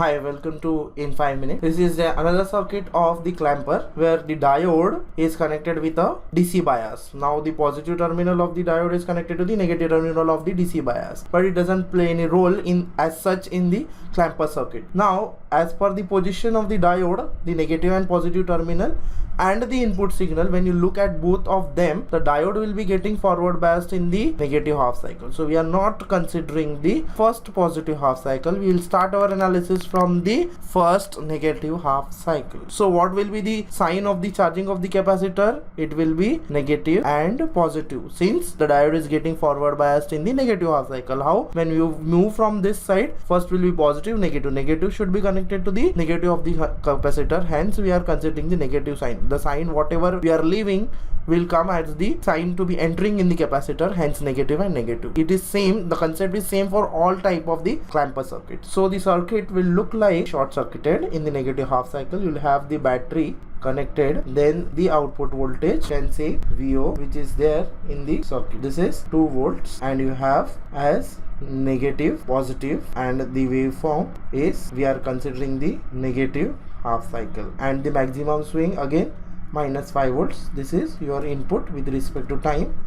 Hi, welcome to In 5 Minutes. This is another circuit of the clamper where the diode is connected with a DC bias. Now the positive terminal of the diode is connected to the negative terminal of the DC bias, but it doesn't play any role in as such in the clamper circuit. Now as per the position of the diode, the negative and positive terminal and the input signal, when you look at both of them, the diode will be getting forward biased in the negative half cycle. So we are not considering the first positive half cycle. We will start our analysis from the first negative half cycle. So what will be the sign of the charging of the capacitor? It will be negative and positive, since the diode is getting forward biased in the negative half cycle. How? When you move from this side, first will be positive, negative. Negative should be connected to the negative of the capacitor. Hence we are considering the negative sign. The sign whatever we are leaving will come as the sign to be entering in the capacitor, hence negative and negative. It is same, the concept is same for all type of the clamper circuit. So the circuit will look like short circuited. In the negative half cycle, you will have the battery connected, then the output voltage, can say VO, which is there in the circuit. This is 2 volts, and you have as negative, positive, and the waveform is, we are considering the negative half cycle, and the maximum swing again minus 5 volts. This is your input with respect to time,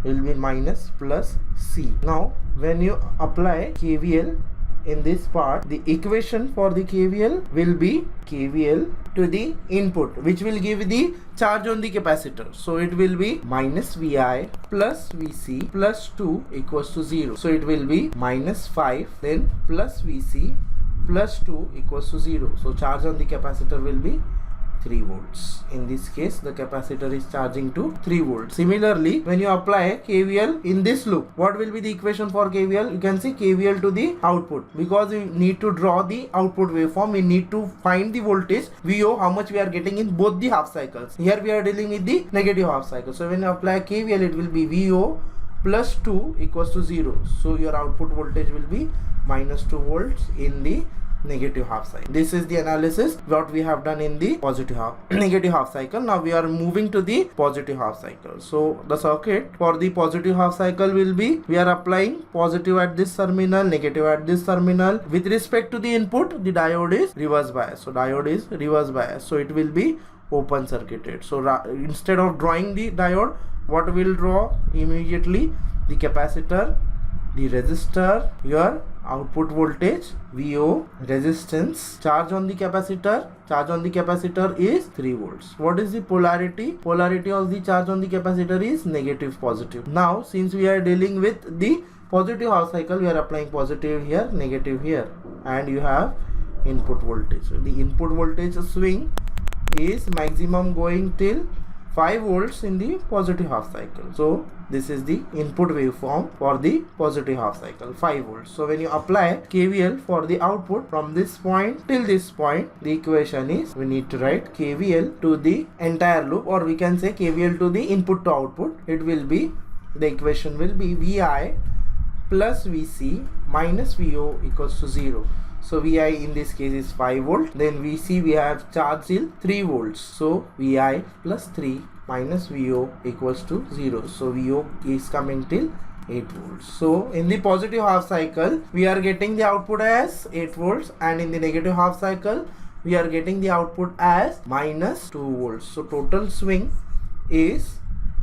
will be minus plus C. Now when you apply KVL in this part, the equation for the KVL will be KVL to the input, which will give the charge on the capacitor. So it will be minus VI plus VC plus 2 equals to 0. So it will be minus 5 then plus VC plus 2 equals to 0. So charge on the capacitor will be 3 volts. In this case, the capacitor is charging to 3 volts. Similarly, when you apply KVL in this loop, what will be the equation for KVL? You can see KVL to the output. Because we need to draw the output waveform, we need to find the voltage VO, how much we are getting in both the half cycles. Here we are dealing with the negative half cycle. So when you apply KVL, it will be VO plus 2 equals to 0. So your output voltage will be minus 2 volts in the negative half cycle. This is the analysis what we have done in the negative half cycle. Now we are moving to the positive half cycle. So the circuit for the positive half cycle will be, we are applying positive at this terminal, negative at this terminal. With respect to the input, the diode is reverse bias. So diode is reverse bias, so it will be open circuited. So instead of drawing the diode, what we will draw immediately? The capacitor, the resistor, your output voltage VO, resistance, charge on the capacitor. Charge on the capacitor is 3 volts. What is the polarity? Polarity of the charge on the capacitor is negative, positive. Now since we are dealing with the positive half cycle, we are applying positive here, negative here, and you have input voltage. So the input voltage swing is maximum going till 5 volts in the positive half cycle. So this is the input waveform for the positive half cycle, 5 volts. So when you apply KVL for the output from this point till this point, the equation is, we need to write KVL to the entire loop, or we can say KVL to the input to output. It will be, the equation will be VI plus VC minus VO equals to 0. So VI in this case is 5 volt, then VC we have charge till 3 volts. So VI plus 3 minus VO equals to 0. So VO is coming till 8 volts. So in the positive half cycle, we are getting the output as 8 volts, and in the negative half cycle, we are getting the output as minus 2 volts. So total swing is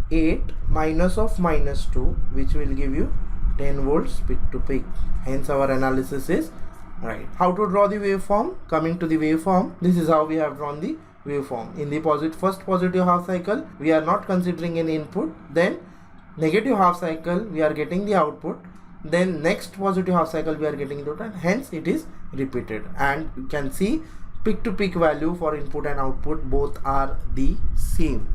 8 minus of minus 2, which will give you 10 volts peak to peak. Hence our analysis is right. How to draw the waveform? Coming to the waveform, this is how we have drawn the waveform. In the first positive half cycle, we are not considering any input. Then negative half cycle, we are getting the output. Then next positive half cycle, we are getting the output. Hence it is repeated, and you can see peak to peak value for input and output both are the same.